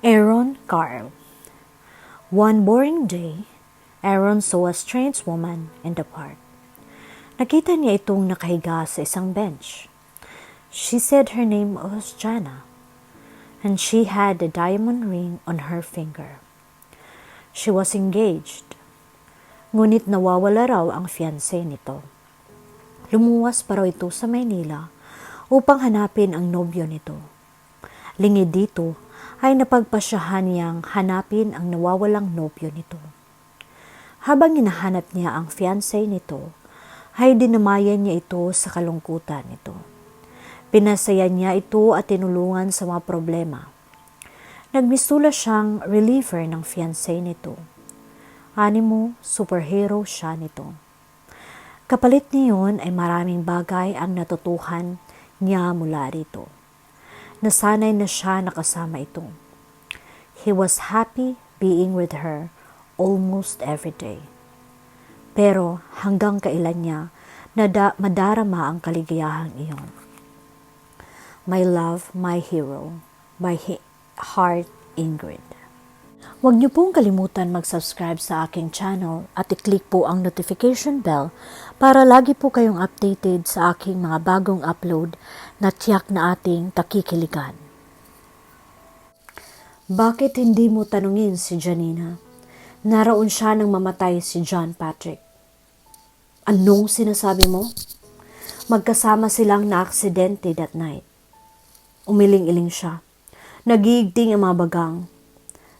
Aaron Carl. One boring day, Aaron saw a strange woman in the park. Nakita niya itong nakahiga sa isang bench. She said her name was Jana, and she had a diamond ring on her finger. She was engaged, ngunit nawawala raw ang fiancé nito. Lumuwas pa raw ito sa Maynila upang hanapin ang nobyo nito. Lingid dito ay napagpasyahan niyang hanapin ang nawawalang nobyo nito. Habang hinahanap niya ang fiancé nito, ay dinamayan niya ito sa kalungkutan nito. Pinasaya niya ito at tinulungan sa mga problema. Nagmisula siyang reliever ng fiancé nito. Animo, superhero siya nito. Kapalit niyon ay maraming bagay ang natutuhan niya mula rito. Nasanay na siya nakasama ito. He was happy being with her almost every day. Pero hanggang kailan niya madarama ang kaligayahang iyon. My love, my hero, my heart, Ingrid. Huwag niyo pong kalimutan mag-subscribe sa aking channel at i-click po ang notification bell para lagi po kayong updated sa aking mga bagong upload na tiyak na ating takikiligan. Bakit hindi mo tanungin si Janina? Naroon siya nang mamatay si John Patrick. Anong sinasabi mo? Magkasama silang na-aksidente that night. Umiling-iling siya. Nagiging ang mga bagang.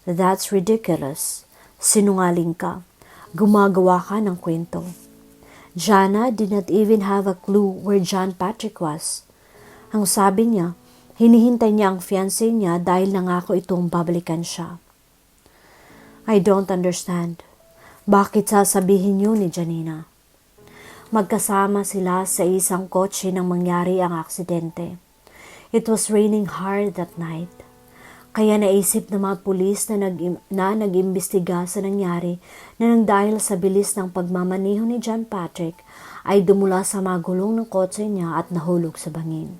That's ridiculous. Sinungaling ka. Gumagawa ka ng kwento. Jana did not even have a clue where John Patrick was. Ang sabi niya, hinihintay niya ang fiancé niya dahil nangako itong babalikan siya. I don't understand. Bakit sasabihin niyo ni Janina? Magkasama sila sa isang kotse nang mangyari ang aksidente. It was raining hard that night. Kaya naisip ng mga pulis na nag-imbestiga sa nangyari na nang dahil sa bilis ng pagmamaneho ni John Patrick ay dumula sa mga gulong ng kotse niya at nahulog sa bangin.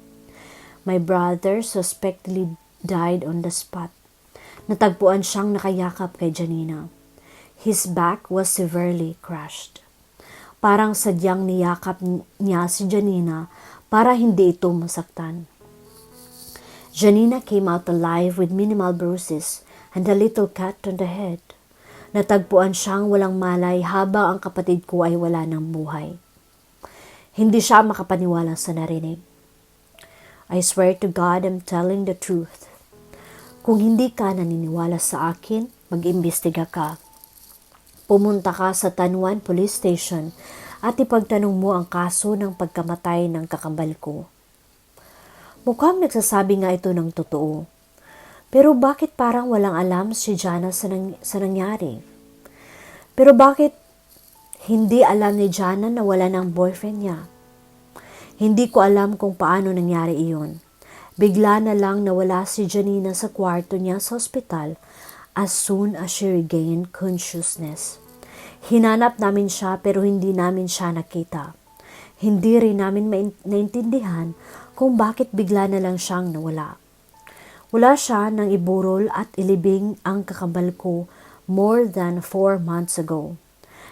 My brother suspectedly died on the spot. Natagpuan siyang nakayakap kay Janina. His back was severely crushed. Parang sadyang niyakap niya si Janina para hindi ito masaktan. Janina came out alive with minimal bruises and a little cut on the head. Natagpuan siyang walang malay habang ang kapatid ko ay wala ng buhay. Hindi siya makapaniwala sa narinig. I swear to God I'm telling the truth. Kung hindi ka naniniwala sa akin, mag-imbestiga ka. Pumunta ka sa Tanuan Police Station at ipagtanong mo ang kaso ng pagkamatay ng kakambal ko. Mukhang nagsasabi nga ito ng totoo. Pero bakit parang walang alam si Jana sa nangyari? Pero bakit hindi alam ni Jana na wala ng boyfriend niya? Hindi ko alam kung paano nangyari iyon. Bigla na lang nawala si Janina sa kwarto niya sa ospital as soon as she regained consciousness. Hinanap namin siya pero hindi namin siya nakita. Hindi rin namin naintindihan kung bakit bigla na lang siyang nawala. Wala siya nang iburol at ilibing ang kakambal ko more than 4 months ago.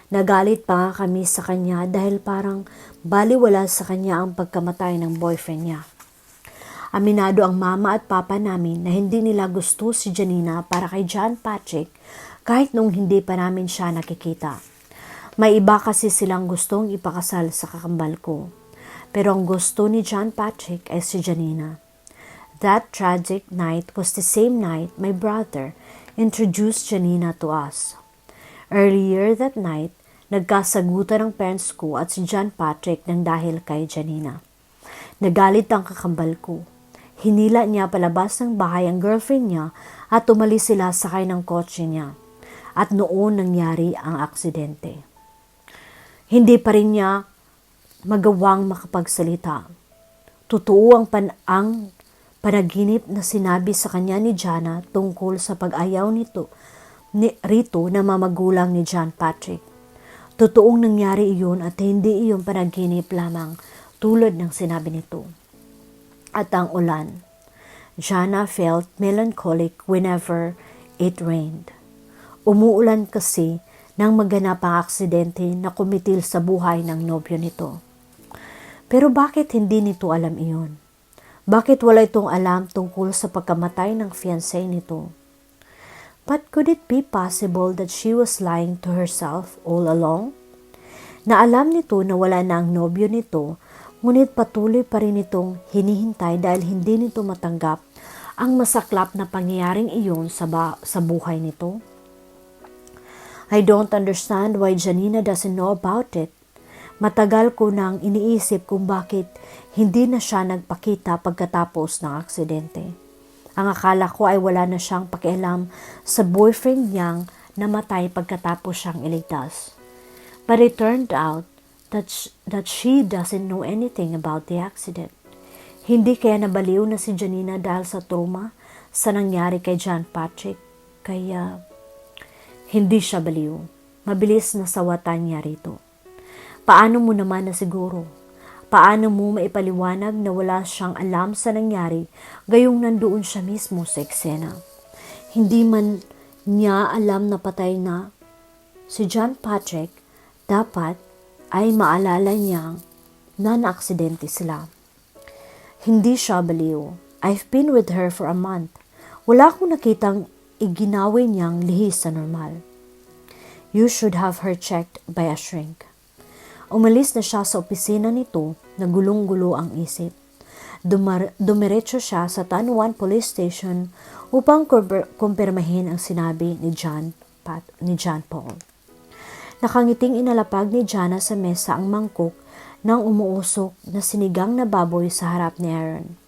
Nagalit pa nga kami sa kanya dahil parang baliwala sa kanya ang pagkamatay ng boyfriend niya. Aminado ang mama at papa namin na hindi nila gusto si Janina para kay John Patrick kahit nung hindi pa namin siya nakikita. May iba kasi silang gustong ipakasal sa kakambal ko. Pero ang gusto ni John Patrick ay si Janina. That tragic night was the same night my brother introduced Janina to us. Earlier that night, nagkasagutan ng parents ko at si John Patrick ng dahil kay Janina. Nagalit ang kakambal ko. Hinila niya palabas ng bahay ang girlfriend niya at umalis sila sakay ng kotse niya. At noon nangyari ang aksidente. Hindi pa rin niya magawang makapagsalita. Totoo ang panaginip na sinabi sa kanya ni Jana tungkol sa pag-ayaw rito na mamagulang ni John Patrick. Totoong nangyari iyon at hindi iyon panaginip lamang tulad ng sinabi nito. At ang ulan. Jana felt melancholic whenever it rained. Umuulan kasi nang maganap ang aksidente na kumitil sa buhay ng nobyo nito. Pero bakit hindi nito alam iyon? Bakit wala itong alam tungkol sa pagkamatay ng fiancé nito? But could it be possible that she was lying to herself all along? Na alam nito na wala na ang nobyo nito, ngunit patuloy pa rin itong hinihintay dahil hindi nito matanggap ang masaklap na pangyayaring iyon sa buhay nito. I don't understand why Janina doesn't know about it. Matagal ko nang iniisip kung bakit hindi na siya nagpakita pagkatapos ng aksidente. Ang akala ko ay wala na siyang pakialam sa boyfriend niyang namatay pagkatapos siyang iligtas. But it turned out that she doesn't know anything about the accident. Hindi kaya nabaliw na si Janina dahil sa trauma sa nangyari kay John Patrick. Kaya hindi siya baliw. Mabilis na sawatan niya rito. Paano mo naman na siguro? Paano mo maipaliwanag na wala siyang alam sa nangyari gayong nandoon siya mismo sa eksena? Hindi man niya alam na patay na si John Patrick, dapat ay maalala niyang na naaksidente sila. Hindi siya baliw. I've been with her for a month. Wala akong nakitang iginawi niyang lihis sa normal. You should have her checked by a shrink. Umalis na siya sa opisina nito na gulong-gulo ang isip. Dumiretso siya sa Tanuan Police Station upang kumpirmahin ang sinabi ni John Paul. Nakangiting inalapag ni Jana sa mesa ang mangkok ng umuusok na sinigang na baboy sa harap ni Aaron.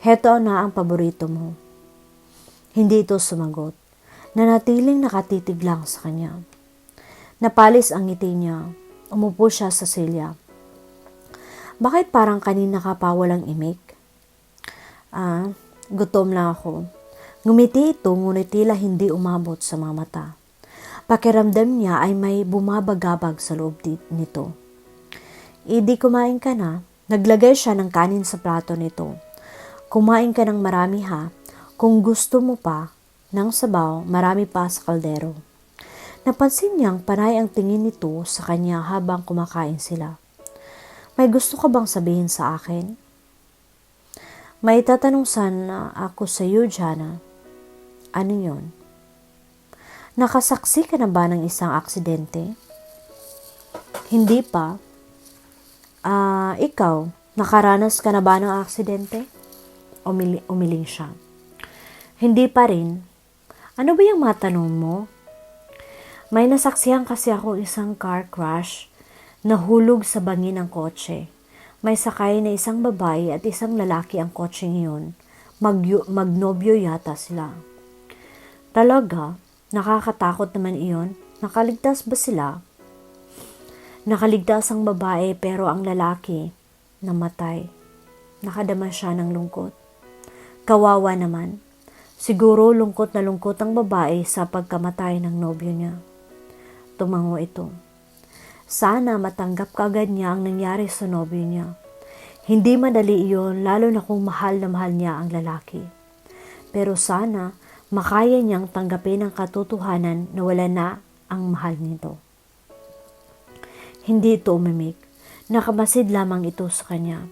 Heto na ang paborito mo. Hindi ito sumagot. Nanatiling nakatitig lang sa kanya. Napalis ang ngiti niya. Umupo siya sa silya. Bakit parang kanina ka pa walang imik? Gutom lang ako. Ngumiti ito ngunit tila hindi umabot sa mga mata. Pakiramdam niya ay may bumabagabag sa loob nito. Idi, kumain ka na. Naglagay siya ng kanin sa plato nito. Kumain ka ng marami ha. Kung gusto mo pa ng sabaw, marami pa sa kaldero. Napansin niyang panay ang tingin nito sa kanya habang kumakain sila. May gusto ka bang sabihin sa akin? May tatanong sana ako sa iyo, Jana. Ano yon? Nakasaksi ka na ba ng isang aksidente? Hindi pa. Ikaw, nakaranas ka na ba ng aksidente? Umiling siya. Hindi pa rin. Ano ba yung matanong mo? May nasaksihan kasi ako isang car crash. Nahulog sa bangin ng kotse. May sakay na isang babae at isang lalaki ang kotse ngayon. Magnobyo yata sila. Talaga? Nakakatakot naman iyon. Nakaligtas ba sila? Nakaligtas ang babae pero ang lalaki namatay. Nakadama siya ng lungkot. Kawawa naman. Siguro lungkot na lungkot ang babae sa pagkamatay ng nobyo niya. Tumango ito. Sana matanggap kagad niya ang nangyari sa nobyo niya. Hindi madali iyon lalo na kung mahal na mahal niya ang lalaki. Pero sana makaya niyang tanggapin ang katotohanan na wala na ang mahal nito. Hindi ito umimik. Nakamasid lamang ito sa kanya.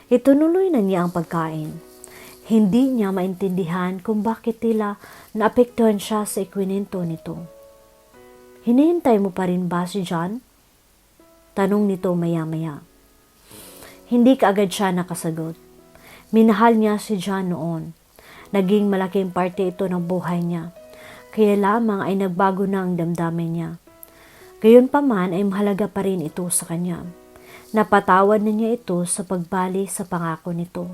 Itunuloy na niya ang pagkain. Hindi niya maintindihan kung bakit tila naapektuhan siya sa ikwinento nito. Hinihintay mo pa rin ba si John? Tanong nito maya-maya. Hindi kaagad siya nakasagot. Minahal niya si John noon. Naging malaking parte ito ng buhay niya. Kaya lamang ay nagbago na ang damdamin niya. Gayunpaman ay mahalaga pa rin ito sa kanya. Napatawad na niya ito sa pagbali sa pangako nito.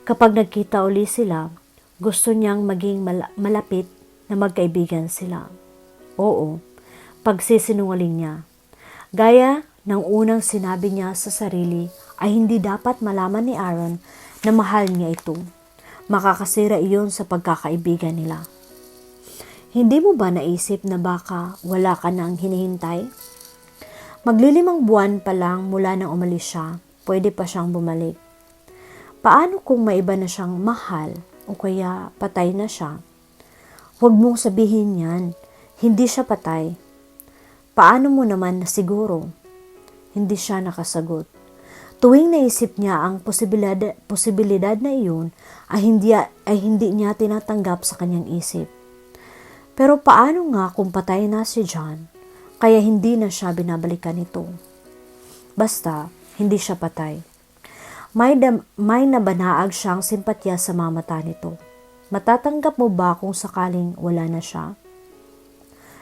Kapag nagkita uli sila, gusto niyang maging malapit na magkaibigan sila. Oo, pagsisinungaling niya. Gaya ng unang sinabi niya sa sarili ay hindi dapat malaman ni Aaron na mahal niya ito. Makakasira iyon sa pagkakaibigan nila. Hindi mo ba naisip na baka wala ka nang hinihintay? Maglilimang buwan pa lang mula nang umalis siya, pwede pa siyang bumalik. Paano kung may iba na siyang mahal o kaya patay na siya? Huwag mong sabihin yan. Hindi siya patay. Paano mo naman nasiguro? Hindi siya nakasagot. Tuwing naisip niya ang posibilidad na iyon ay hindi niya tinatanggap sa kanyang isip. Pero paano nga kung patay na si John, kaya hindi na siya binabalikan nito? Basta, hindi siya patay. May nabanaag siyang simpatya sa mga mata nito. Matatanggap mo ba kung sakaling wala na siya?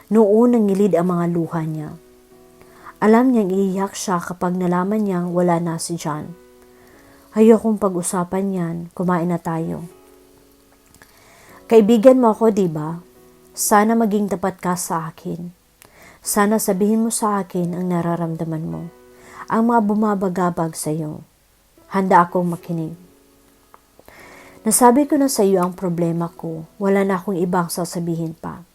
Noon nangilid ang mga luha niya. Alam niyang iiyak siya kapag nalaman niyang wala na si John. Ayokong pag-usapan yan, kumain na tayo. Kaibigan mo ako, diba? Sana maging tapat ka sa akin. Sana sabihin mo sa akin ang nararamdaman mo. Ang mga bumabagabag sa iyo. Handa akong makinig. Nasabi ko na sa iyo ang problema ko. Wala na akong ibang sasabihin pa.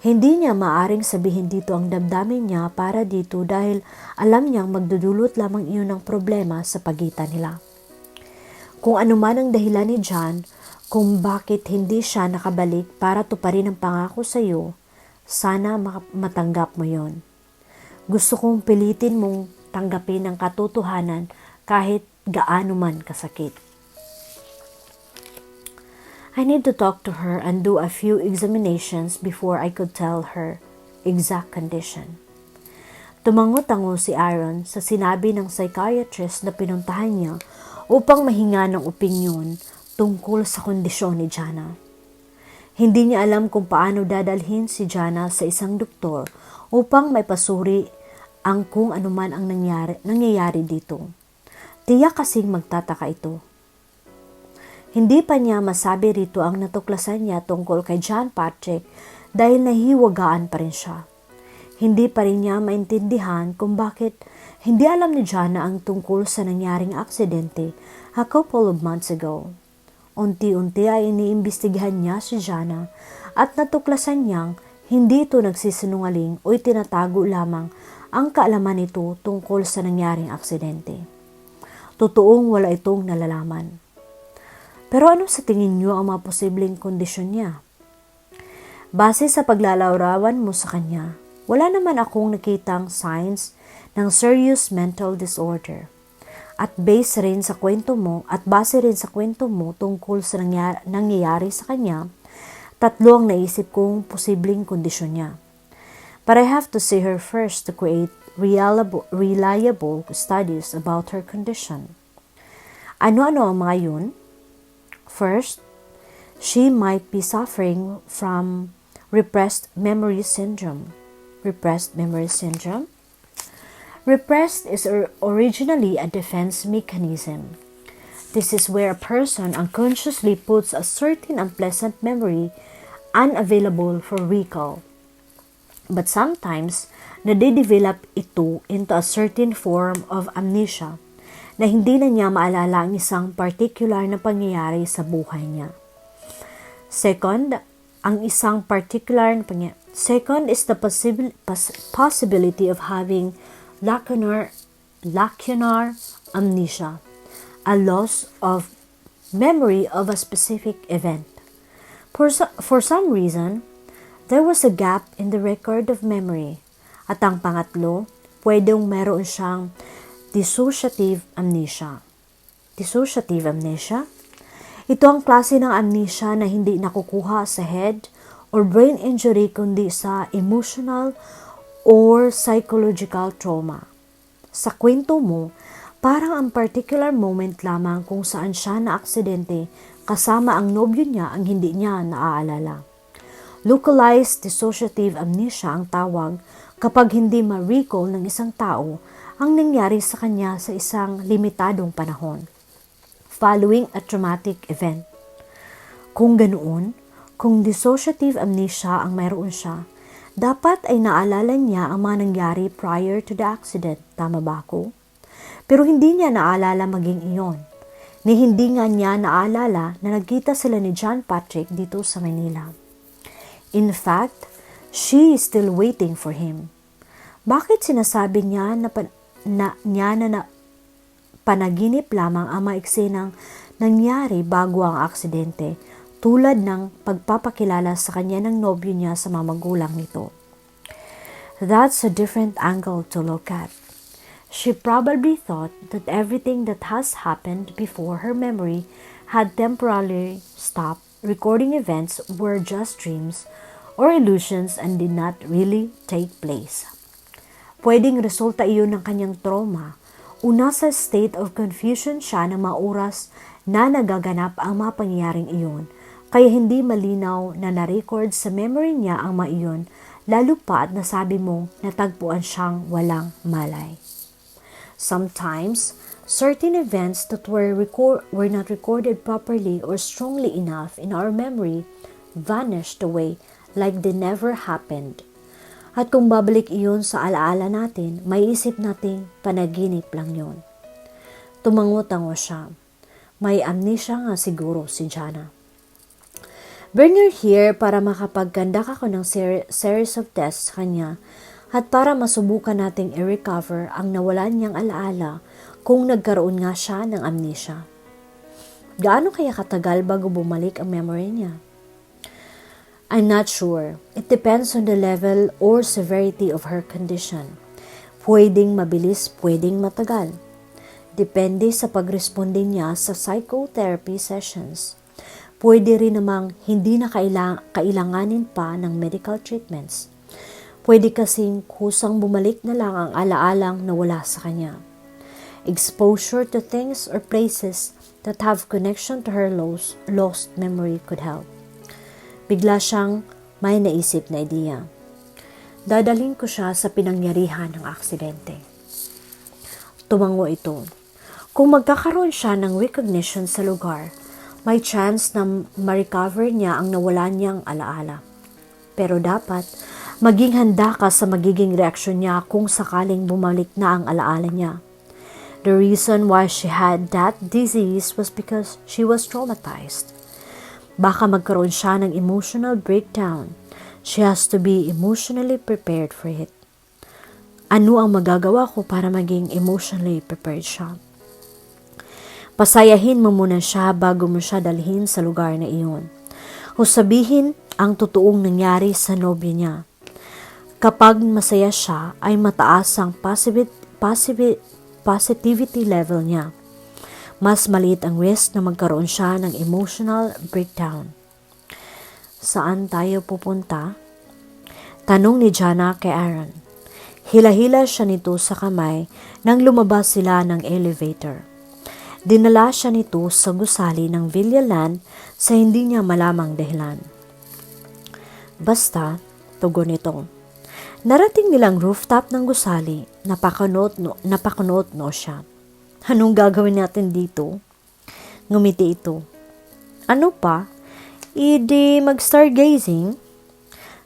Hindi niya maaring sabihin dito ang damdamin niya para dito dahil alam niyang magdudulot lamang iyon ng problema sa pagitan nila. Kung ano man ang dahilan ni John, kung bakit hindi siya nakabalik para tuparin ang pangako sa iyo, sana matanggap mo yon. Gusto kong pilitin mong tanggapin ang katotohanan kahit gaano man kasakit. I need to talk to her and do a few examinations before I could tell her exact condition. Tumango-tango si Aaron sa sinabi ng psychiatrist na pinuntahan niya upang mahinga ng opinyon tungkol sa kondisyon ni Jana. Hindi niya alam kung paano dadalhin si Jana sa isang doktor upang may pasuri ang kung anuman ang nangyayari dito. Tiyak kasing magtataka ito. Hindi pa niya masabi rito ang natuklasan niya tungkol kay John Patrick dahil nahiwagaan pa rin siya. Hindi pa rin niya maintindihan kung bakit hindi alam ni Jana ang tungkol sa nangyaring aksidente a couple of months ago. Unti-unti ay iniimbestigahan niya si Jana at natuklasan niyang hindi ito nagsisinungaling o itinatago lamang ang kaalaman nito tungkol sa nangyaring aksidente. Totoong wala itong nalalaman. Pero ano sa tingin niyo ang mga posibleng kondisyon niya? Base sa paglalarawan mo sa kanya, wala naman akong nakitang signs ng serious mental disorder. At base rin sa kwento mo tungkol sa nangyayari sa kanya, tatlo ang naisip kong posibleng kondisyon niya. But I have to see her first to create reliable studies about her condition. Ano-ano ang mga yun? First, she might be suffering from repressed memory syndrome. Repressed memory syndrome? Repressed is originally a defense mechanism. This is where a person unconsciously puts a certain unpleasant memory unavailable for recall. But sometimes, nade-develop ito into a certain form of amnesia na hindi na niya maalala ang isang particular na pangyayari sa buhay niya. Second is the possibility of having lacunar amnesia, a loss of memory of a specific event. For some reason, there was a gap in the record of memory. At ang pangatlo, pwedeng meron siyang dissociative amnesia. Dissociative amnesia? Ito ang klase ng amnesia na hindi nakukuha sa head or brain injury kundi sa emotional or psychological trauma. Sa kwento mo, parang ang particular moment lamang kung saan siya na aksidente kasama ang nobyo niya ang hindi niya naaalala. Localized dissociative amnesia ang tawag kapag hindi ma-recall ng isang tao ang nangyari sa kanya sa isang limitadong panahon following a traumatic event. Kung ganoon, kung dissociative amnesia ang mayroon siya, dapat ay naalala niya ang mga nangyari prior to the accident. Tama ba ako? Pero hindi niya naalala maging iyon. Ni hindi nga niya naalala na nagkita sila ni John Patrick dito sa Manila. In fact, she is still waiting for him. Bakit sinasabi niya na panaginip lamang ang mga eksenang nangyari bago ang aksidente, tulad ng pagpapakilala sa kanya ng nobyo niya sa mga magulang nito. That's a different angle to look at. She probably thought that everything that has happened before her memory had temporarily stopped. Recording events were just dreams or illusions and did not really take place. Pwedeng resulta iyon ng kanyang trauma o nasa state of confusion siya ng mga oras na nagaganap ang mga pangyayaring iyon, kaya hindi malinaw na na-record sa memory niya ang mga iyon, lalo pa at nasabi mong natagpuan siyang walang malay. Sometimes, certain events that were not recorded properly or strongly enough in our memory vanished away like they never happened. At kung babalik iyon sa alaala natin, may isip nating panaginip lang yun. Tumango-tango siya. May amnesia nga siguro si Jana. Bring her here para makapagkandak ako ng series of tests sa kanya at para masubukan nating i-recover ang nawalan niyang alaala kung nagkaroon nga siya ng amnesia. Gaano kaya katagal bago bumalik ang memory niya? I'm not sure. It depends on the level or severity of her condition. Pwedeng mabilis, pwedeng matagal. Depende sa pagresponde niya sa psychotherapy sessions. Pwede rin namang hindi na kailanganin pa ng medical treatments. Pwede kasing kusang bumalik na lang ang alaalang nawala sa kanya. Exposure to things or places that have connection to her lost memory could help. Bigla siyang may naisip na ideya. Dadalhin ko siya sa pinangyarihan ng aksidente. Tumango ito. Kung magkakaroon siya ng recognition sa lugar, may chance na ma-recover niya ang nawalan niyang alaala. Pero dapat, maging handa ka sa magiging reaksyon niya kung sakaling bumalik na ang alaala niya. The reason why she had that disease was because she was traumatized. Baka magkaroon siya ng emotional breakdown. She has to be emotionally prepared for it. Ano ang magagawa ko para maging emotionally prepared siya? Pasayahin mo muna siya bago mo siya dalhin sa lugar na iyon. O sabihin ang totoong nangyari sa nobya niya. Kapag masaya siya, ay mataas ang positivity level niya. Mas maliit ang risk na magkaroon siya ng emotional breakdown. Saan tayo pupunta? Tanong ni Jana kay Aaron. Hila-hila siya nito sa kamay nang lumabas sila ng elevator. Dinala siya nito sa gusali ng Villaland sa hindi niya malamang dahilan. Basta, tugon nito. Narating nilang rooftop ng gusali, napakunot no siya. Anong gagawin natin dito? Ngumiti ito. Ano pa? Idi mag-stargazing?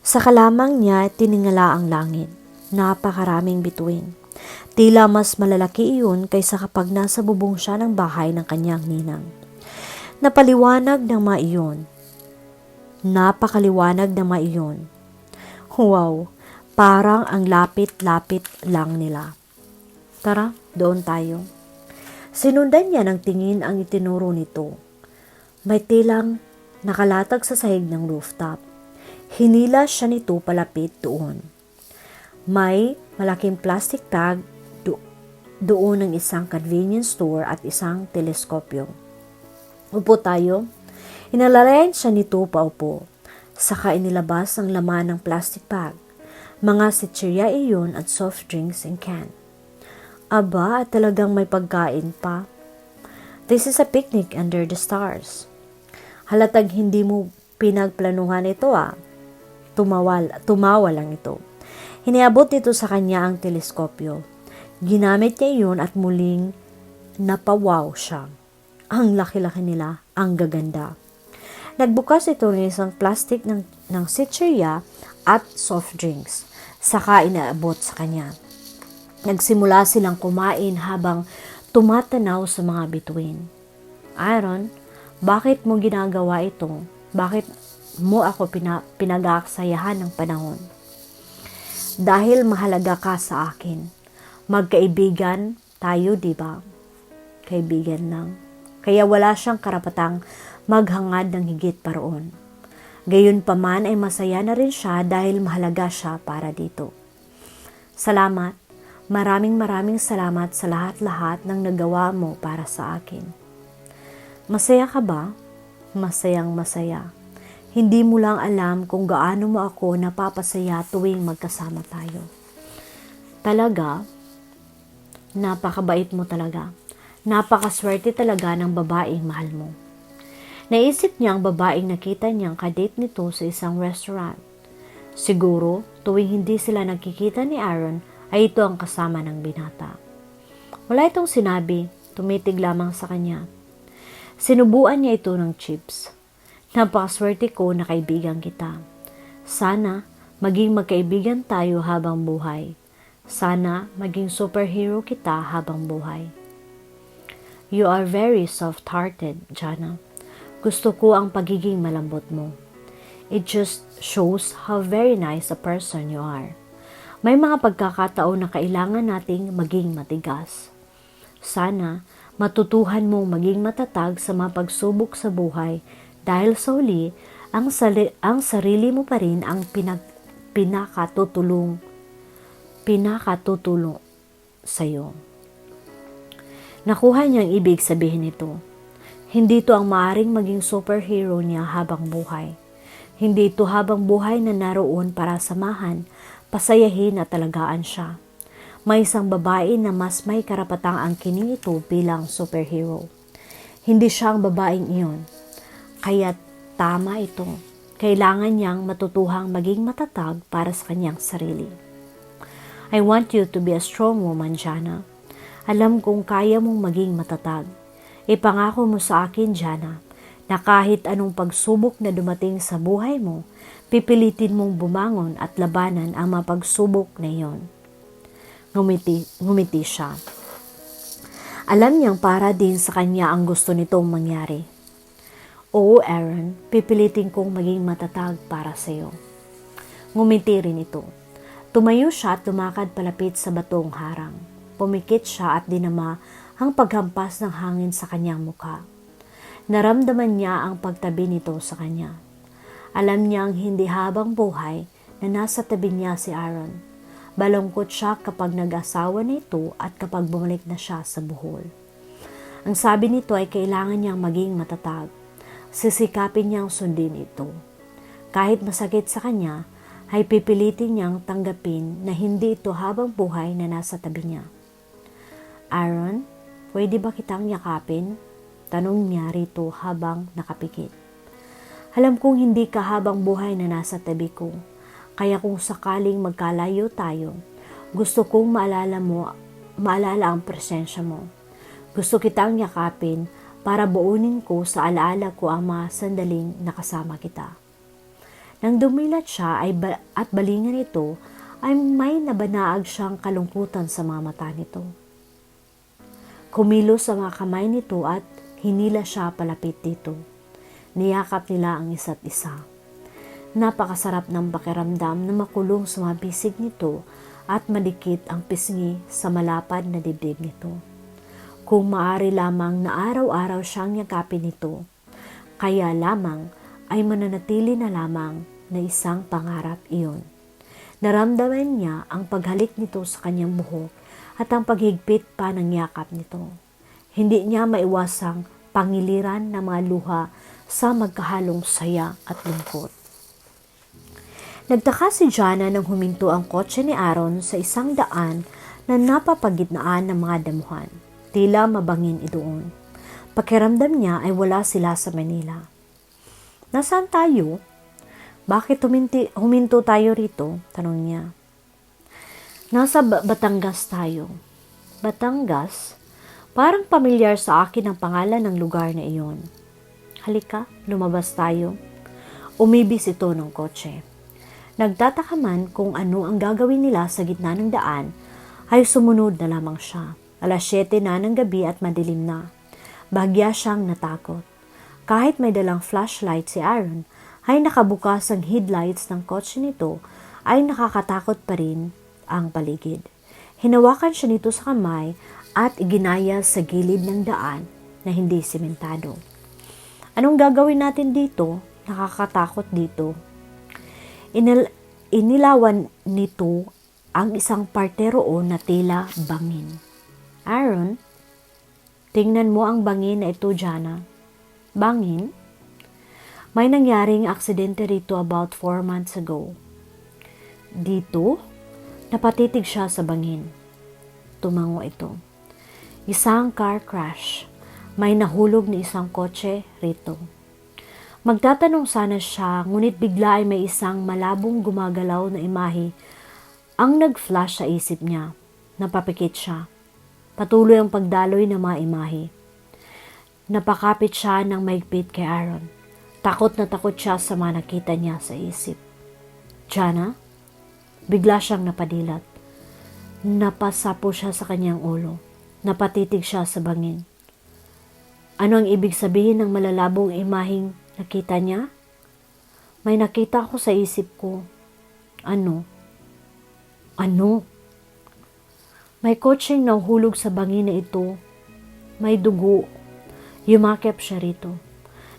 Sa kalamang niya, tiningala ang langit. Napakaraming bituin. Tila mas malalaki iyon kaysa kapag nasa bubong siya ng bahay ng kanyang ninang. Napakaliwanag ng mga iyon. Wow, parang ang lapit-lapit lang nila. Tara, doon tayo. Sinundan niya ng tingin ang itinuro nito. May tilang nakalatag sa sahig ng rooftop. Hinila siya nito palapit doon. May malaking plastic bag doon ng isang convenience store at isang teleskopyo. Upo tayo. Inalalayan siya nito paupo. Saka inilabas ang laman ng plastic bag. Mga sitsirya iyon at soft drinks in can. Aba, talagang may pagkain pa. This is a picnic under the stars. Halatag hindi mo pinagplanuhan ito Tumawa lang ito. Hiniabot nito sa kanya ang teleskopyo. Ginamit niya iyon at muling napawaw siya. Ang laki-laki nila, ang gaganda. Nagbukas ito ng isang plastic ng sitsirya at soft drinks. Saka inaabot sa kanya. Nagsimula silang kumain habang tumatanaw sa mga bituin. Aaron, bakit mo ginagawa ito? Bakit mo ako pinag-aaksayahan ng panahon? Dahil mahalaga ka sa akin. Magkaibigan tayo, di ba? kaibigan lang. Kaya wala siyang karapatang maghangad ng higit pa roon. Gayunpaman ay masaya na rin siya dahil mahalaga siya para dito. Salamat. Maraming salamat sa lahat-lahat ng nagawa mo para sa akin. Masaya ka ba? Masayang masaya. Hindi mo lang alam kung gaano mo ako napapasaya tuwing magkasama tayo. Talaga, napakabait mo talaga. Napakaswerte talaga ng babaeng mahal mo. Naisip niya ang babaeng nakita niyang kadate nito sa isang restaurant. Siguro, tuwing hindi sila nagkikita ni Aaron, ay ito ang kasama ng binata. Wala itong sinabi, tumitig lamang sa kanya. Sinubuan niya ito ng chips. Napakaswerte ko na kaibigan kita. Sana maging magkaibigan tayo habang buhay. Sana maging superhero kita habang buhay. You are very soft-hearted, Jana. Gusto ko ang pagiging malambot mo. It just shows how very nice a person you are. May mga pagkakataon na kailangan nating maging matigas. Sana matutuhan mong maging matatag sa mga pagsubok sa buhay dahil sa huli, ang sarili mo pa rin ang pinakatutulong sa'yo. Nakuha niyang ibig sabihin nito. Hindi ito ang maaring maging superhero niya habang buhay. Hindi ito habang buhay na naroon para samahan, pasayahin at talagaan siya. May isang babae na mas may karapatang angkinin ito bilang superhero. Hindi siya ang babaeng iyon. Kaya tama ito. Kailangan niyang matutuhang maging matatag para sa kanyang sarili. I want you to be a strong woman, Jana. Alam kong kaya mong maging matatag. Ipangako mo sa akin, Jana, na kahit anong pagsubok na dumating sa buhay mo, pipilitin mong bumangon at labanan ang mga pagsubok na iyon. Ngumiti siya. Alam niyang para din sa kanya ang gusto nitong mangyari. Oo, Aaron, pipilitin kong maging matatag para sa iyo. Ngumiti rin ito. Tumayo siya at lumakad palapit sa batong harang. Pumikit siya at dinama ang paghampas ng hangin sa kanyang mukha. Naramdaman niya ang pagtabi nito sa kanya. Alam niyang hindi habang buhay na nasa tabi niya si Aaron. Balungkot siya kapag nag-asawa na ito at kapag bumalik na siya sa buhol. Ang sabi nito ay kailangan niyang maging matatag. Sisikapin niyang sundin ito. Kahit masakit sa kanya, ay pipilitin niyang tanggapin na hindi ito habang buhay na nasa tabi niya. Aaron, pwede ba kitang yakapin? Tanong niya rito habang nakapikit. Alam kong hindi ka habang buhay na nasa tabi ko. Kaya kung sakaling magkalayo tayo, gusto kong maalala ang presensya mo. Gusto kitang yakapin para buunin ko sa alaala ko ang mga sandaling nakasama kita. Nang dumilat siya at balingan ito, ay may nabanaag siyang kalungkutan sa mga mata nito. Kumilos sa mga kamay nito at hinila siya palapit dito. Niyakap nila ang isa't isa. Napakasarap ng pakiramdam na makulong sa mga bisig nito at madikit ang pisngi sa malapad na dibdib nito. Kung maaari lamang na araw-araw siyang yakapin nito, kaya lamang ay mananatili na lamang na isang pangarap iyon. Naramdaman niya ang paghalik nito sa kanyang buhok at ang paghigpit pa ng yakap nito. Hindi niya maiwasang pangiliran ng mga luha sa magkahalong saya at lungkot. Nagtaka si Jana nang huminto ang kotse ni Aaron sa isang daan na napapagitnaan ng mga damuhan. Tila mabangin idoon. Pakiramdam niya ay wala sila sa Manila. Nasaan tayo? Bakit huminto tayo rito? Tanong niya. Nasa Batangas tayo. Batangas? Parang pamilyar sa akin ang pangalan ng lugar na iyon. Halika, lumabas tayo. Umibis ito ng kotse. Nagtataka man kung ano ang gagawin nila sa gitna ng daan, ay sumunod na lamang siya. 7:00 na ng gabi at madilim na. Bahagya siyang natakot. Kahit may dalang flashlight si Aaron, ay nakabukas ang headlights ng kotse nito, ay nakakatakot pa rin ang paligid. Hinawakan siya nito sa kamay at iginaya sa gilid ng daan na hindi sementado. Anong gagawin natin dito? Nakakatakot dito. Inilawan nito ang isang parte roon na tila bangin. Aaron, tingnan mo ang bangin na ito, Jana. Bangin? May nangyaring aksidente rito about 4 months ago. Dito, napatitig siya sa bangin. Tumango ito. Isang car crash. May nahulog na isang kotse rito. Magtatanong sana siya, ngunit bigla ay may isang malabong gumagalaw na imahe ang nag-flash sa isip niya. Napapikit siya. Patuloy ang pagdaloy ng mga imahe. Napakapit siya ng maigpit kay Aaron. Takot na takot siya sa mga nakita niya sa isip. Jana, bigla siyang napadilat. Napasapo siya sa kanyang ulo. Napatitig siya sa bangin. Ano ang ibig sabihin ng malalabong imaheng nakita niya? May nakita ko sa isip ko. Ano? Ano? May kotseng nahulog sa bangin na ito. May dugo. Yumakap siya rito.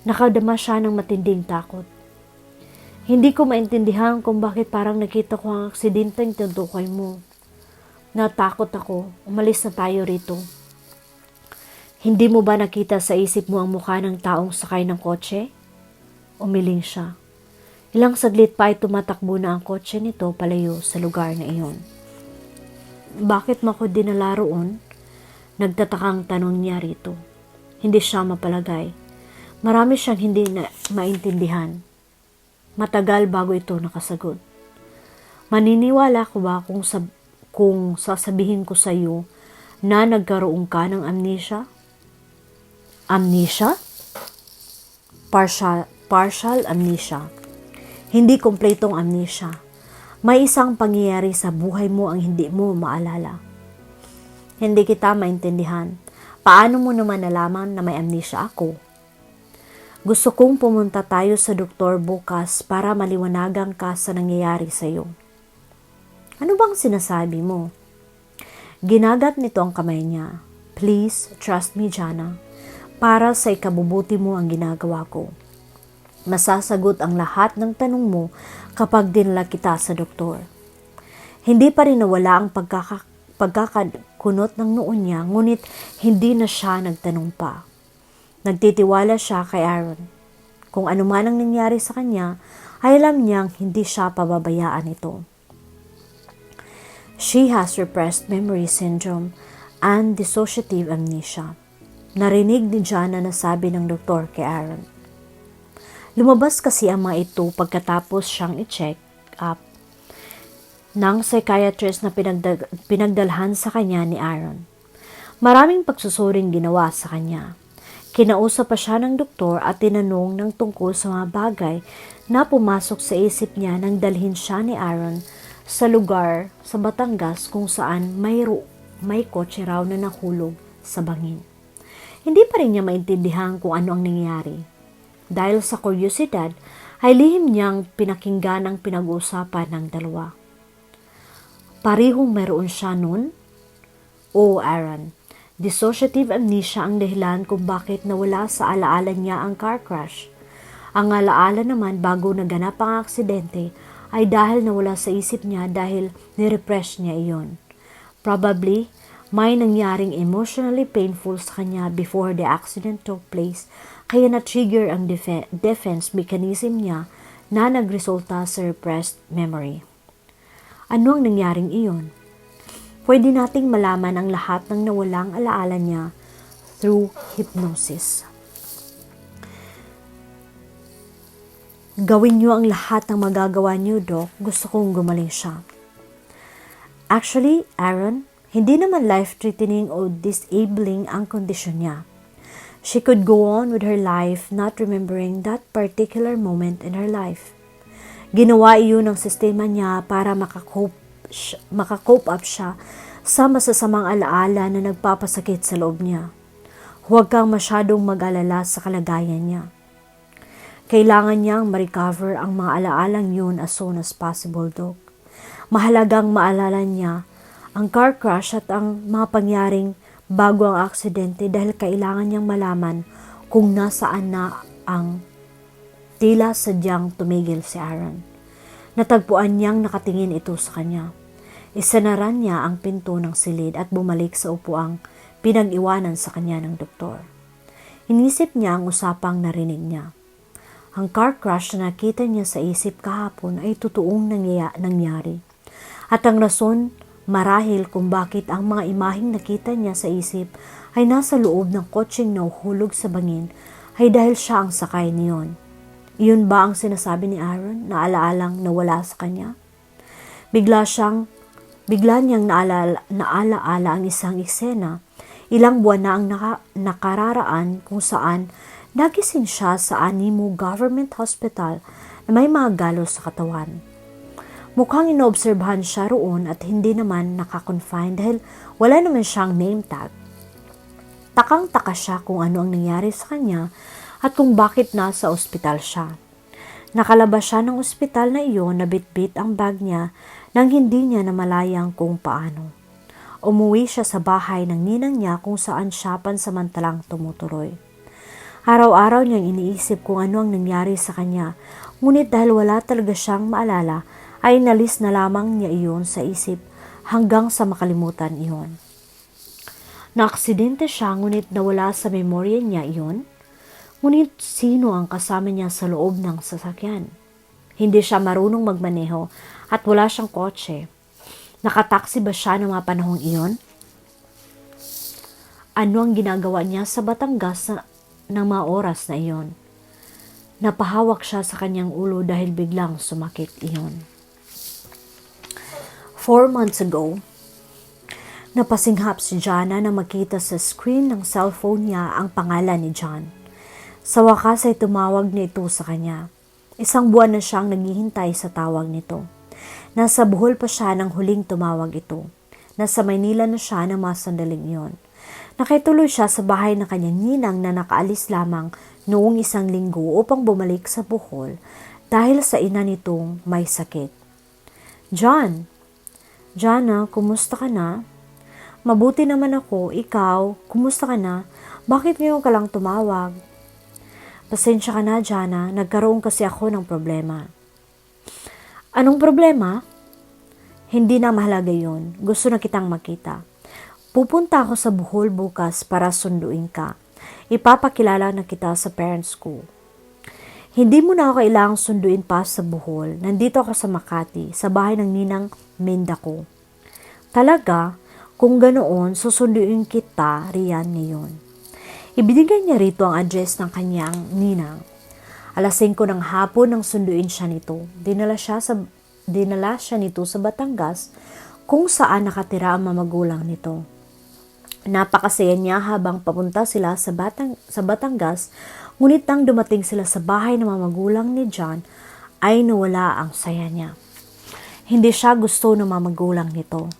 Nakadama siya ng matinding takot. Hindi ko maintindihan kung bakit parang nakita ko ang aksidenteng tinutukoy mo. Natakot ako. Umalis na tayo rito. Hindi mo ba nakita sa isip mo ang mukha ng taong sakay ng kotse? Umiling siya. Ilang saglit pa ay tumatakbo na ang kotse nito palayo sa lugar na iyon. Bakit mo ko dinala roon? Nagtatakang tanong niya rito. Hindi siya mapalagay. Marami siyang hindi na maintindihan. Matagal bago ito nakasagot. Maniniwala ko ba kung sasabihin ko sa iyo na nagkaroon ka ng amnesia? Amnesia? Partial amnesia. Hindi kompletong amnesia. May isang pangyayari sa buhay mo ang hindi mo maalala. Hindi kita maintindihan. Paano mo naman nalaman na may amnesia ako? Gusto kong pumunta tayo sa doktor bukas para maliwanagan ka sa nangyayari sa iyo. Ano bang sinasabi mo? Ginagat nito ang kamay niya. Please, trust me, Jana. Para sa ikabubuti mo ang ginagawa ko. Masasagot ang lahat ng tanong mo kapag dinala kita sa doktor. Hindi pa rin nawala ang pagkakakunot ng noon niya, ngunit hindi na siya nagtanong pa. Nagtitiwala siya kay Aaron. Kung ano man ang nangyari sa kanya, ay alam niyang hindi siya pababayaan ito. She has repressed memory syndrome and dissociative amnesia. Narinig ni Jana na sabi ng doktor kay Aaron. Lumabas kasi ang mga ito pagkatapos siyang i-check up ng psychiatrist na pinagdalhan sa kanya ni Aaron. Maraming pagsusuring ginawa sa kanya. Kinausap pa siya ng doktor at tinanong ng tungkol sa mga bagay na pumasok sa isip niya nang dalhin siya ni Aaron sa lugar sa Batangas kung saan may kotse raw na nahulog sa bangin. Hindi pa rin niya maintindihan kung ano ang nangyari. Dahil sa kuryosidad, ay lihim niyang pinakinggan ang pinag-uusapan ng dalawa. Parihong meron siya nun? Oo, Aaron. Dissociative amnesia ang dahilan kung bakit nawala sa alaala niya ang car crash. Ang alaala naman bago naganap ang aksidente ay dahil nawala sa isip niya dahil nirepress niya iyon. Probably, may nangyaring emotionally painful sa kanya before the accident took place kaya na-trigger ang defense mechanism niya na nagresulta sa repressed memory. Ano ang nangyaring iyon? Pwede nating malaman ang lahat ng nawalang alaala niya through hypnosis. Gawin niyo ang lahat ng magagawa niyo, Doc. Gusto kong gumaling siya. Actually, Aaron, hindi naman life-threatening o disabling ang kondisyon niya. She could go on with her life not remembering that particular moment in her life. Ginawa iyon ng sistema niya para makakope up siya sa masasamang alaala na nagpapasakit sa loob niya. Huwag kang masyadong mag-alala sa kalagayan niya. Kailangan niyang ma-recover ang mga alaalang yun as soon as possible, Doc. Mahalagang maalala niya ang car crash at ang mga pangyaring bago ang aksidente dahil kailangan niyang malaman kung nasaan na ang tila sadyang tumigil si Aaron. Natagpuan niyang nakatingin ito sa kanya. Isanaran niya ang pinto ng silid at bumalik sa upuang pinag-iwanan sa kanya ng doktor. Inisip niya ang usapang narinig niya. Ang car crash na nakita niya sa isip kahapon ay totoong nangyari. At ang rason marahil kung bakit ang mga imaheng nakita niya sa isip ay nasa loob ng kotseng nahuhulog sa bangin ay dahil siya ang sakay niyon. Iyon ba ang sinasabi ni Aaron na alaalang nawala sa kanya? Bigla niyang naalaala ang isang eksena, ilang buwan na ang nakararaan kung saan nagising siya sa Animo Government Hospital na may mga galos sa katawan. Mukhang inoobserbahan siya roon at hindi naman nakakonfine dahil wala naman siyang name tag. Takang-taka siya kung ano ang nangyari sa kanya at kung bakit nasa ospital siya. Nakalabas siya ng ospital na iyon na bitbit ang bag niya nang hindi niya namalayang kung paano. Umuwi siya sa bahay ng ninang niya kung saan siya pansamantalang tumutuloy. Araw-araw niyang iniisip kung ano ang nangyari sa kanya, ngunit dahil wala talaga siyang maalala, ay inalis na lamang niya iyon sa isip hanggang sa makalimutan iyon. Naaksidente siya ngunit nawala sa memorya niya iyon. Ngunit sino ang kasama niya sa loob ng sasakyan? Hindi siya marunong magmaneho at wala siyang kotse. Nakataksi ba siya ng mga panahong iyon? Ano ang ginagawa niya sa Batangas ng mga oras na iyon? Napahawak siya sa kanyang ulo dahil biglang sumakit iyon. 4 months ago, napasinghap si Jana na makita sa screen ng cellphone niya ang pangalan ni John. Sa wakas ay tumawag nito sa kanya. 1 buwan na siyang naghihintay sa tawag nito. Nasa Bohol pa siya nang huling tumawag ito. Nasa Maynila na siya ng mga sandaling iyon. Nakituloy siya sa bahay ng kanyang ninang na nakaalis lamang noong 1 linggo upang bumalik sa Bohol dahil sa ina nitong may sakit. John, Jana, kumusta ka na? Mabuti naman ako, ikaw, kumusta ka na? Bakit ngayon ka lang tumawag? Pasensya ka na, Jana, nagkaroon kasi ako ng problema. Anong problema? Hindi na mahalaga yun, gusto na kitang makita. Pupunta ako sa Bohol bukas para sunduin ka. Ipapakilala na kita sa parents ko. Hindi mo na ako kailangang sunduin pa sa Bohol. Nandito ako sa Makati, sa bahay ng ninang Minda ko. Talaga, kung ganoon, susunduin kita riyan ngayon. Ibinigay niya rito ang address ng kanyang ninang. 5:00 ng hapon nang sunduin siya nito. Dinala siya nito sa Batangas kung saan nakatira ang mamagulang nito. Napakasaya niya habang papunta sila sa Batangas, ngunit nang dumating sila sa bahay ng mamagulang ni John, ay nawala ang saya niya. Hindi siya gusto ng mamagulang nito.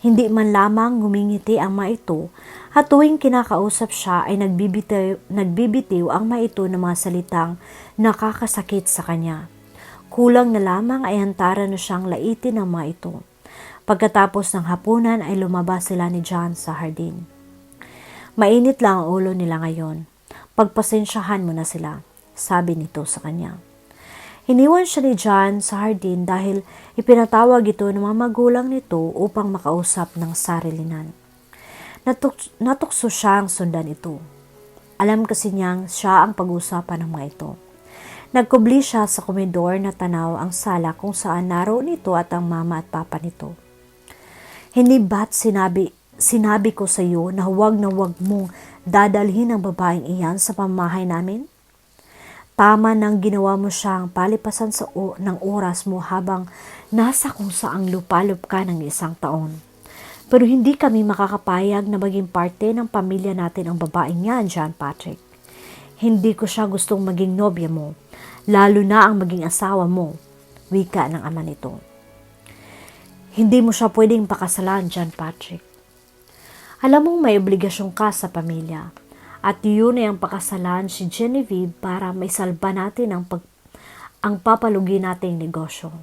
Hindi man lamang ngumingiti ang mga ito at tuwing kinakausap siya ay nagbibitiw ang mga ito ng mga salitang nakakasakit sa kanya. Kulang na lamang ay hantaran na siyang laitin ng mga ito. Pagkatapos ng hapunan ay lumabas sila ni John sa hardin. Mainit lang ang ulo nila ngayon. Pagpasensyahan mo na sila, sabi nito sa kanya. Iniwan siya ni John sa hardin dahil ipinatawag ito ng mga magulang nito upang makausap ng sarilinan. Natukso siyang sundan ito. Alam kasi niyang siya ang pag-usapan ng mga ito. Nagkubli siya sa komedor na tanaw ang sala kung saan naroon ito at ang mama at papa nito. Hindi ba't sinabi ko sa iyo na huwag mong dadalhin ang babaeng iyan sa pamamahay namin? Tama nang ginawa mo siyang palipasan ng oras mo habang nasa kung saang lupalop ka ng 1 taon. Pero hindi kami makakapayag na maging parte ng pamilya natin ang babaeng yan, John Patrick. Hindi ko siya gustong maging nobya mo, lalo na ang maging asawa mo, wika ng ama nito. Hindi mo siya pwedeng pakasalan, John Patrick. Alam mong may obligasyon ka sa pamilya. At yun ay ang pakasalan si Genevieve para maisalba natin ang papalugi nating negosyo.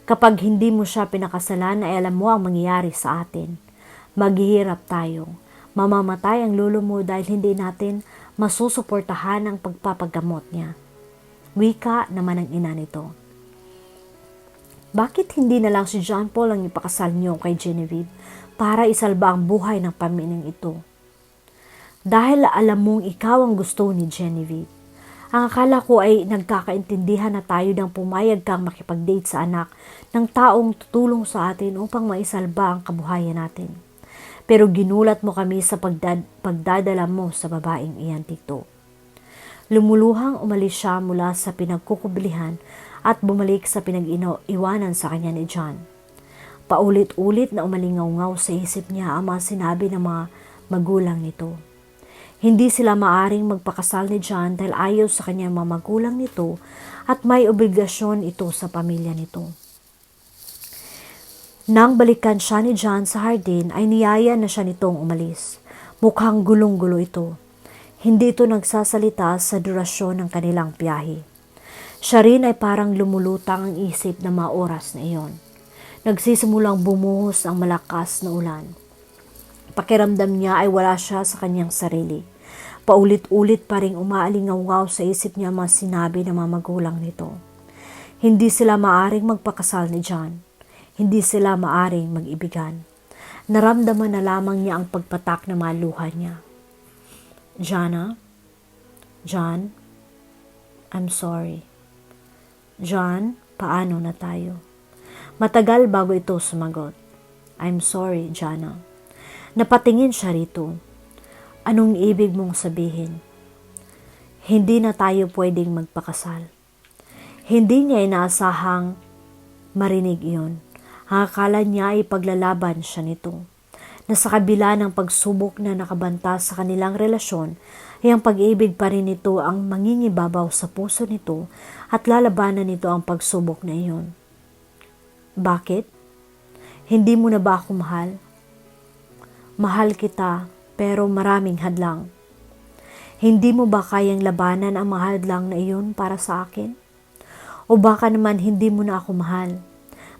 Kapag hindi mo siya pinakasalan ay alam mo ang mangyayari sa atin. Maghihirap tayo. Mamamatay ang lolo mo dahil hindi natin masusuportahan ang pagpapagamot niya. Wika naman ang ina nito. Bakit hindi na lang si John Paul ang ipakasal niyo kay Genevieve para isalba ang buhay ng pamilyang ito? Dahil alam mong ikaw ang gusto ni Genevieve. Ang akala ko ay nagkakaintindihan na tayo nang pumayag kang makipag-date sa anak ng taong tutulong sa atin upang maisalba ang kabuhayan natin. Pero ginulat mo kami sa pagdadala mo sa babaeng iyan, Tito. Lumuluhang umalis siya mula sa pinagkukubilihan at bumalik sa pinag-iwanan sa kanya ni John. Paulit-ulit na umalingaw-ngaw sa isip niya ang mga sinabi ng mga magulang nito. Hindi sila maaring magpakasal ni John dahil ayaw sa kanyang mga magulang nito at may obligasyon ito sa pamilya nito. Nang balikan siya ni John sa hardin ay niyaya na siya nitong umalis. Mukhang gulong-gulo ito. Hindi ito nagsasalita sa durasyon ng kanilang biyahe. Siya rin ay parang lumulutang ang isip ng mga oras na iyon. Nagsisimulang bumuhos ang malakas na ulan. Pakiramdam niya ay wala siya sa kanyang sarili. Paulit-ulit pa ring umaalingaw sa isip niya mga sinabi ng mga magulang nito. Hindi sila maaring magpakasal ni John. Hindi sila maaring mag-ibigan. Naramdaman na lamang niya ang pagpatak na mga luha niya. John, I'm sorry. John, paano na tayo? Matagal bago ito sumagot. I'm sorry, Jana. Napatingin siya rito. Anong ibig mong sabihin? Hindi na tayo pwedeng magpakasal. Hindi niya inaasahang marinig iyon. Ang akala niya ay paglalaban siya nito. Na sa kabila ng pagsubok na nakabanta sa kanilang relasyon, ay ang pag-ibig pa rin nito ang mangingibabaw sa puso nito at lalabanan nito ang pagsubok na iyon. Bakit? Hindi mo na ba ako mahal? Mahal kita, pero maraming hadlang. Hindi mo ba kayang labanan ang mga hadlang na iyon para sa akin? O baka naman hindi mo na ako mahal?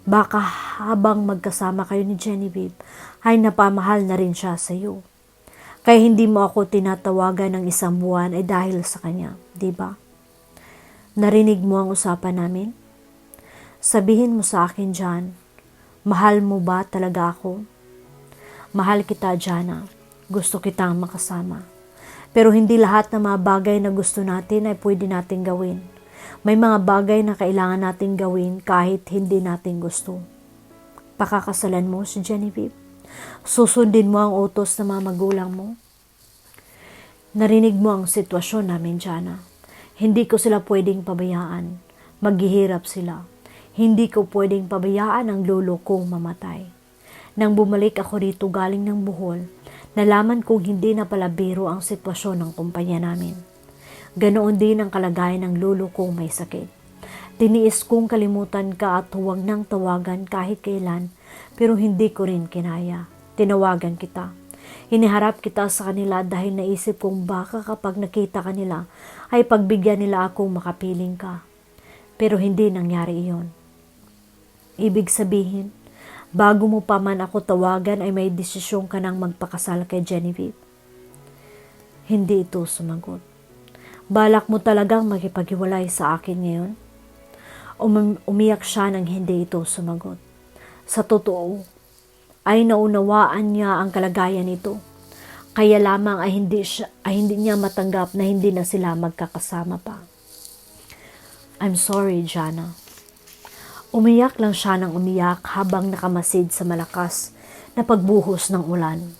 Baka habang magkasama kayo ni Genevieve, ay napamahal na rin siya sa iyo. Kaya hindi mo ako tinatawagan ng isang buwan ay dahil sa kanya, di ba? Narinig mo ang usapan namin? Sabihin mo sa akin, John, mahal mo ba talaga ako? Mahal kita, Jana. Gusto kitang makasama. Pero hindi lahat ng mga bagay na gusto natin ay pwede nating gawin. May mga bagay na kailangan nating gawin kahit hindi natin gusto. Pakakasalan mo si Genevieve? Susundin mo ang utos ng mga magulang mo? Narinig mo ang sitwasyon namin, Jana. Hindi ko sila pwedeng pabayaan. Maghihirap sila. Hindi ko pwedeng pabayaan ang lolo kong mamatay. Nang bumalik ako rito galing ng Bohol, nalaman kong hindi na pala biro ang sitwasyon ng kumpanya namin. Ganoon din ang kalagayan ng lolo kong may sakit. Tiniis kong kalimutan ka at huwag nang tawagan kahit kailan, pero hindi ko rin kinaya. Tinawagan kita. Iniharap kita sa kanila dahil naisip kong baka kapag nakita kanila ay pagbigyan nila akong makapiling ka. Pero hindi nangyari iyon. Ibig sabihin, bago mo pa man ako tawagan ay may desisyon ka nang magpakasal kay Genevieve. Hindi ito sumagot. Balak mo talagang makipaghiwalay sa akin ngayon? Umiyak siya nang hindi ito sumagot. Sa totoo, ay naunawaan niya ang kalagayan nito. Kaya lamang ay hindi niya matanggap na hindi na sila magkakasama pa. I'm sorry, Jana. Umiyak lang siya ng umiyak habang nakamasid sa malakas na pagbuhos ng ulan.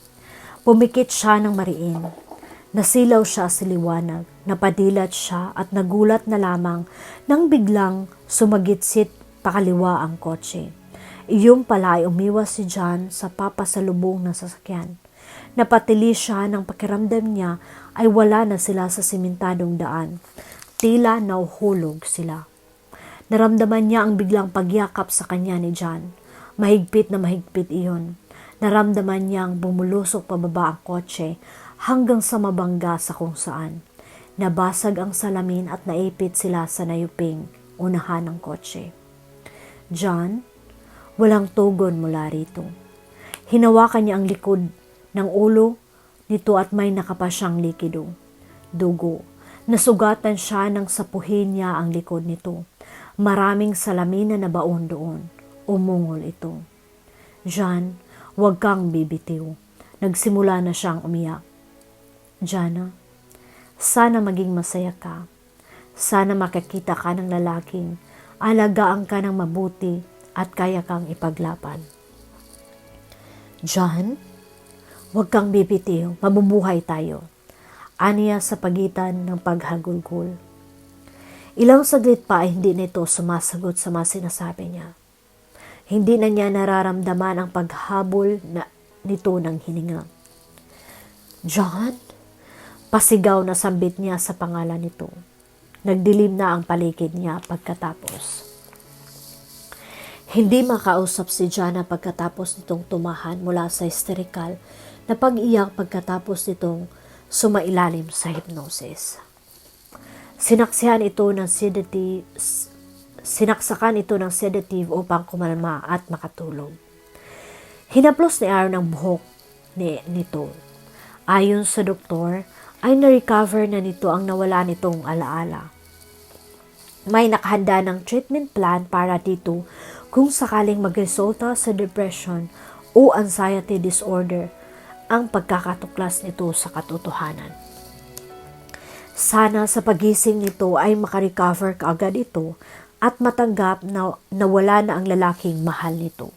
Pumikit siya ng mariin. Nasilaw siya sa liwanag, napadilat siya at nagulat na lamang nang biglang sumagitsit pakaliwa ang kotse. Iyong pala ay umiwas si John sa papasalubong ng sasakyan. Napatili siya ng pakiramdam niya ay wala na sila sa simentadong daan. Tila nauhulog sila. Naramdaman niya ang biglang pagyakap sa kanya ni John. Mahigpit na mahigpit iyon. Naramdaman niyang bumulusok pababa ang kotse hanggang sa mabangga sa kung saan. Nabasag ang salamin at naipit sila sa nayuping unahan ng kotse. John, walang tugon mula rito. Hinawakan niya ang likod ng ulo nito at may nakapasyang likido, dugo. Nasugatan siya nang sapuhin niya ang likod nito. Maraming salamin na nabaon doon. Umungol ito. John, huwag kang bibitiw. Nagsimula na siyang umiyak. Jana, sana maging masaya ka. Sana makakita ka ng lalaking alagaan ka ng mabuti at kaya kang ipaglaban. John, huwag kang bibitiw. Mabubuhay tayo. Aniya sa pagitan ng paghagulgol. Ilang saglit pa ay hindi nito sumasagot sa mga sinasabi niya. Hindi na niya nararamdaman ang paghabol nito ng hininga. John? Pasigaw na sambit niya sa pangalan nito. Nagdilim na ang paligid niya pagkatapos. Hindi makausap si Jana pagkatapos nitong tumahan mula sa hysterical na pag-iyak pagkatapos nitong sumailalim sa hypnosis. Sinaksakan ito ng sedative upang kumalma at makatulog. Hinaplos ni Aaron ang buhok nito. Ayon sa doktor, ay na-recover na nito ang nawala nitong alaala. May nakahanda ng treatment plan para dito kung sakaling magresulta sa depression o anxiety disorder ang pagkakatuklas nito sa katotohanan. Sana sa pagising nito ay makarecover kaagad ito at matanggap na nawala na ang lalaking mahal nito.